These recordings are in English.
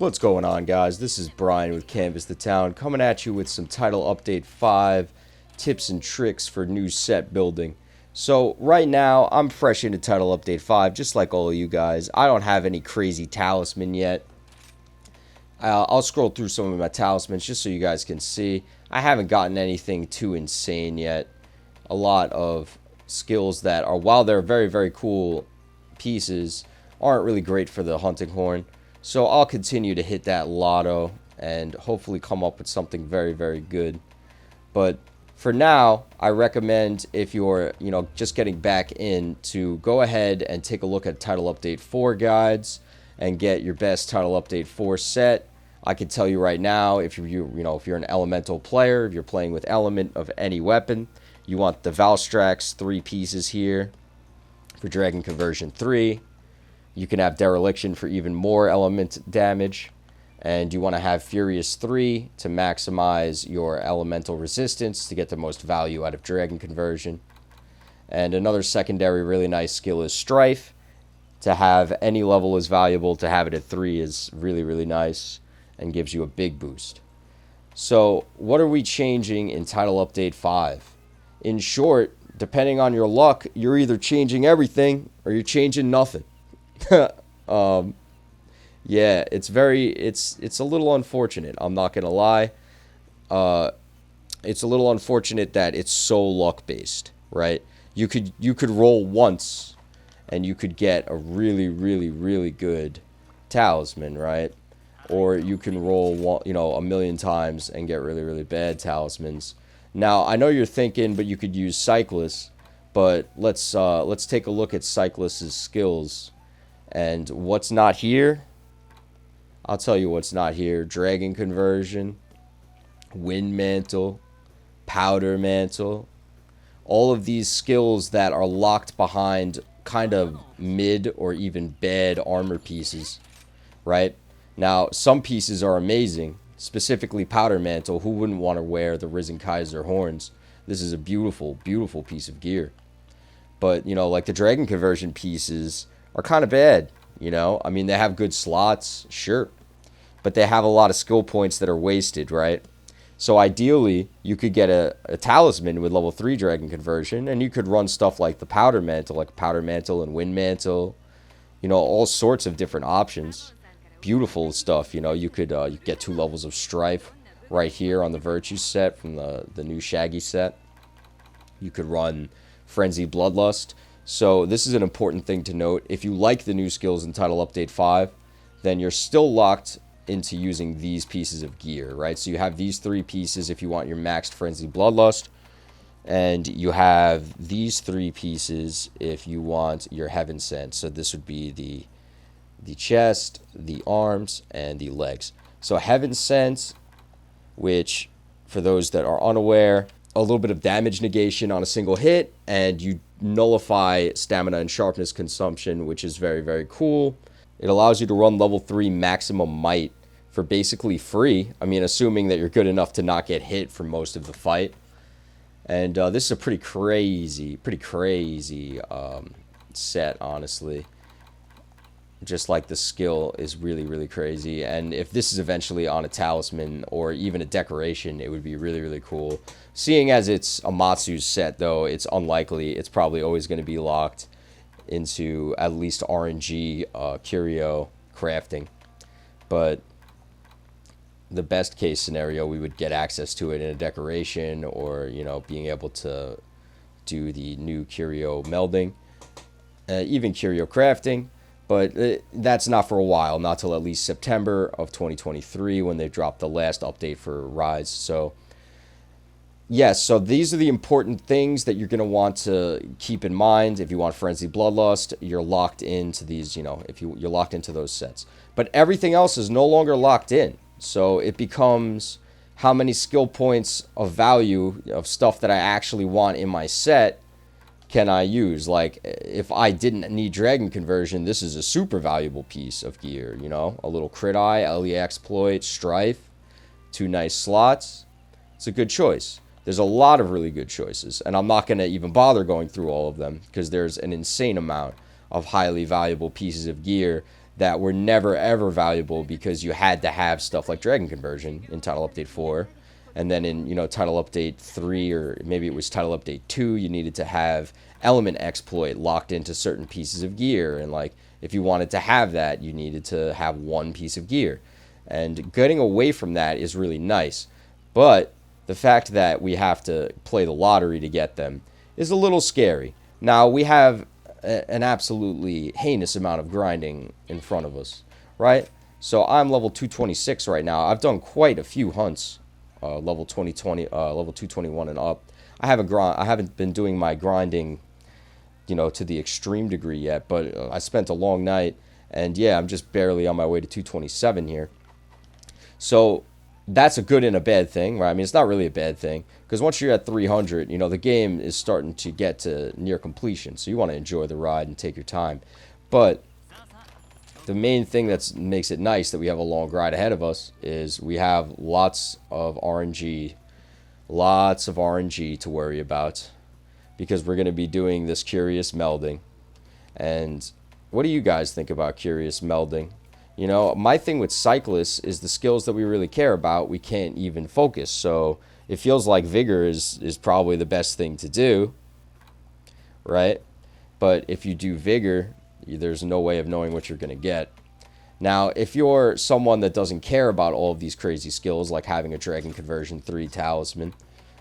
What's going on, guys? This is Brian with Canvas the Town, coming at you with some Title Update 5 tips and tricks for new set building. So right now, I'm fresh into Title Update 5, just like all of you guys. I don't have any crazy talisman yet. I'll scroll through some of my talismans just so you guys can see. I haven't gotten anything too insane yet. A lot of skills that are, while they're very, very cool pieces, aren't really great for the hunting horn. So I'll continue to hit that lotto and hopefully come up with something very, very good. But for now, I recommend, if you're, just getting back in, to go ahead and take a look at Title Update 4 guides and get your best Title Update 4 set. I can tell you right now, if you're an elemental player, if you're playing with element of any weapon, you want the Valstrax 3 pieces here for Dragon Conversion 3. You can have Dereliction for even more element damage. And you want to have Furious 3 to maximize your elemental resistance to get the most value out of Dragon Conversion. And another secondary really nice skill is Strife. To have any level is valuable. To have it at 3 is really, really nice and gives you a big boost. So what are we changing in Title Update 5? In short, depending on your luck, you're either changing everything or you're changing nothing. Yeah, it's a little unfortunate. I'm not gonna lie. It's a little unfortunate that it's so luck based, right? You could roll once, and you could get a really, really, really good talisman, right? Or you can roll a million times and get really, really bad talismans. Now I know you're thinking, but you could use Cyclist. But let's take a look at Cyclist's skills. And what's not here? I'll tell you what's not here. Dragon Conversion, Wind Mantle, Powder Mantle. All of these skills that are locked behind kind of mid or even bad armor pieces, right? Now, some pieces are amazing. Specifically Powder Mantle. Who wouldn't want to wear the Risen Kaiser horns? This is a beautiful, beautiful piece of gear. But, like the Dragon Conversion pieces are kind of bad, I mean, they have good slots, sure, but they have a lot of skill points that are wasted, right? So ideally, you could get a talisman with level 3 Dragon Conversion, and you could run stuff like the Powder Mantle, like Powder Mantle and Wind Mantle, all sorts of different options. Beautiful stuff, you could get 2 levels of Strife right here on the Virtue set from the new Shaggy set. You could run Frenzy Bloodlust. So this is an important thing to note. If you like the new skills in Title Update 5, then you're still locked into using these pieces of gear, right? So you have these 3 pieces if you want your maxed Frenzy Bloodlust, and you have these 3 pieces if you want your Heaven Sent. So this would be the chest, the arms, and the legs. So Heaven Sent, which, for those that are unaware, a little bit of damage negation on a single hit, and you nullify stamina and sharpness consumption, which is very, very cool. It allows you to run level 3 maximum might for basically free. I mean, assuming that you're good enough to not get hit for most of the fight. And this is a pretty crazy set, honestly. Just like the skill is really, really crazy. And if this is eventually on a talisman or even a decoration, it would be really, really cool. Seeing as it's Amatsu's set, though, it's unlikely. It's probably always going to be locked into at least RNG Qurio crafting. But the best case scenario, we would get access to it in a decoration, or, being able to do the new Qurio Melding, even Qurio crafting. But that's not for a while, not till at least September of 2023 when they drop the last update for Rise. So, yes, so these are the important things that you're going to want to keep in mind. If you want Frenzy Bloodlust, you're locked into these, if you're locked into those sets. But everything else is no longer locked in. So it becomes how many skill points of value of stuff that I actually want in my set can I use. Like, if I didn't need Dragon Conversion, this is a super valuable piece of gear, a little Crit Eye, LE Exploit, Strife, 2 nice slots. It's a good choice. There's a lot of really good choices, and I'm not going to even bother going through all of them because there's an insane amount of highly valuable pieces of gear that were never ever valuable because you had to have stuff like Dragon Conversion in Title Update 4. And then in, Title Update 3, or maybe it was Title Update 2, you needed to have Element Exploit locked into certain pieces of gear. And, like, if you wanted to have that, you needed to have one piece of gear. And getting away from that is really nice. But the fact that we have to play the lottery to get them is a little scary. Now, we have an absolutely heinous amount of grinding in front of us, right? So I'm level 226 right now. I've done quite a few hunts. Level 221 and up. I haven't been doing my grinding, to the extreme degree yet. But I spent a long night, and yeah, I'm just barely on my way to 227 here. So that's a good and a bad thing, right? I mean, it's not really a bad thing because once you're at 300, the game is starting to get to near completion. So you want to enjoy the ride and take your time. But the main thing that makes it nice that we have a long ride ahead of us is we have lots of RNG to worry about because we're going to be doing this Qurio Melding. And what do you guys think about Qurio Melding? My thing with cyclists is the skills that we really care about, we can't even focus. So it feels like Vigor is probably the best thing to do, right? But if you do Vigor, there's no way of knowing what you're going to get. Now, if you're someone that doesn't care about all of these crazy skills, like having a Dragon Conversion 3 talisman,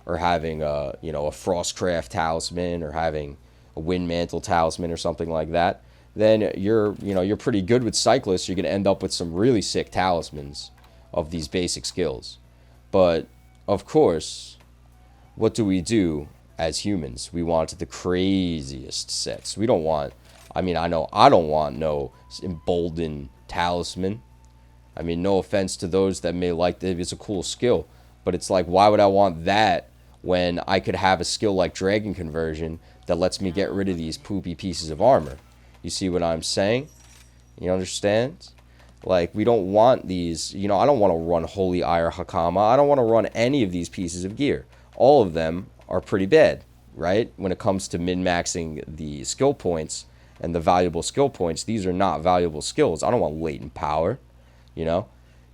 or having a Frostcraft talisman, or having a Wind Mantle talisman, or something like that, then you're pretty good with cyclists. You're going to end up with some really sick talismans of these basic skills. But of course, what do we do as humans? We want the craziest sets. We don't want. I don't want no emboldened talisman. I mean, no offense to those that may like it. It's a cool skill. But it's like, why would I want that when I could have a skill like Dragon Conversion that lets me get rid of these poopy pieces of armor? You see what I'm saying? You understand? Like, we don't want these. I don't want to run Holy Ire Hakama. I don't want to run any of these pieces of gear. All of them are pretty bad, right? When it comes to min-maxing the skill points and the valuable skill points, these are not valuable skills. I don't want latent power,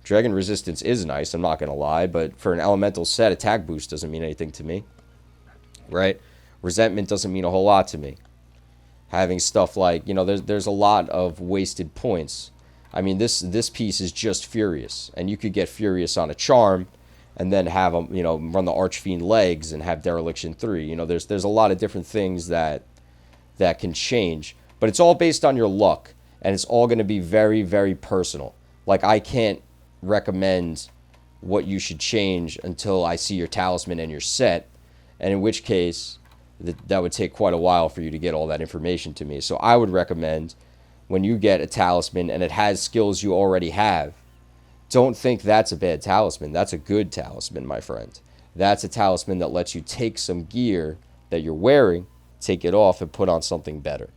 Dragon resistance is nice, I'm not going to lie, but for an elemental set, attack boost doesn't mean anything to me, right? Resentment doesn't mean a whole lot to me. Having stuff like, there's a lot of wasted points. I mean, this piece is just Furious, and you could get Furious on a charm and then have them, run the Archfiend legs and have Dereliction 3. There's a lot of different things that can change. But it's all based on your luck, and it's all going to be very, very personal. Like, I can't recommend what you should change until I see your talisman and your set, and in which case, that would take quite a while for you to get all that information to me. So I would recommend when you get a talisman and it has skills you already have, don't think that's a bad talisman. That's a good talisman, my friend. That's a talisman that lets you take some gear that you're wearing, take it off, and put on something better.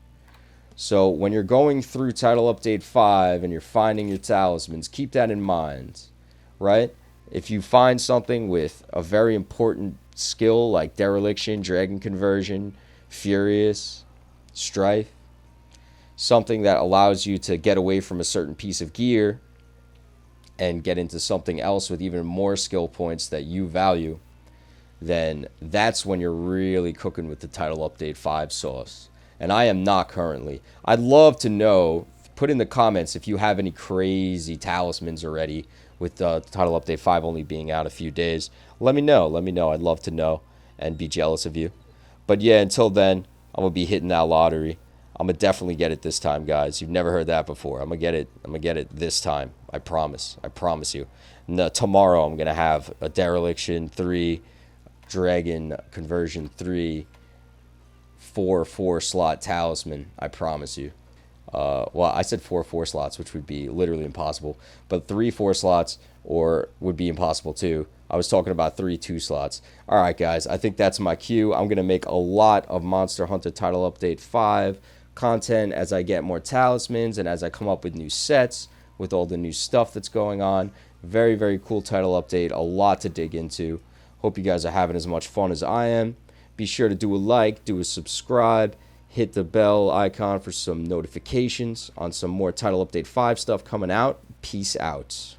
So when you're going through Title Update 5 and you're finding your talismans, keep that in mind, right? If you find something with a very important skill like Dereliction, Dragon Conversion, Furious, Strife, something that allows you to get away from a certain piece of gear and get into something else with even more skill points that you value, then that's when you're really cooking with the Title Update 5 sauce. And I am not currently. I'd love to know, put in the comments if you have any crazy talismans already with Title Update 5 only being out a few days. Let me know. I'd love to know and be jealous of you. But yeah, until then, I'm going to be hitting that lottery. I'm going to definitely get it this time, guys. You've never heard that before. I'm going to get it this time. I promise you. Tomorrow I'm going to have a Dereliction 3, Dragon Conversion 3, 4 slot talisman. I promise you. Well, I said 4 slots, which would be literally impossible. But 3 4 slots would be impossible too. I was talking about 3 2 slots. All right, guys. I think that's my cue. I'm going to make a lot of Monster Hunter Title Update 5 content as I get more talismans and as I come up with new sets with all the new stuff that's going on. Very, very cool title update. A lot to dig into. Hope you guys are having as much fun as I am. Be sure to do a like, do a subscribe, hit the bell icon for some notifications on some more Title Update 5 stuff coming out. Peace out.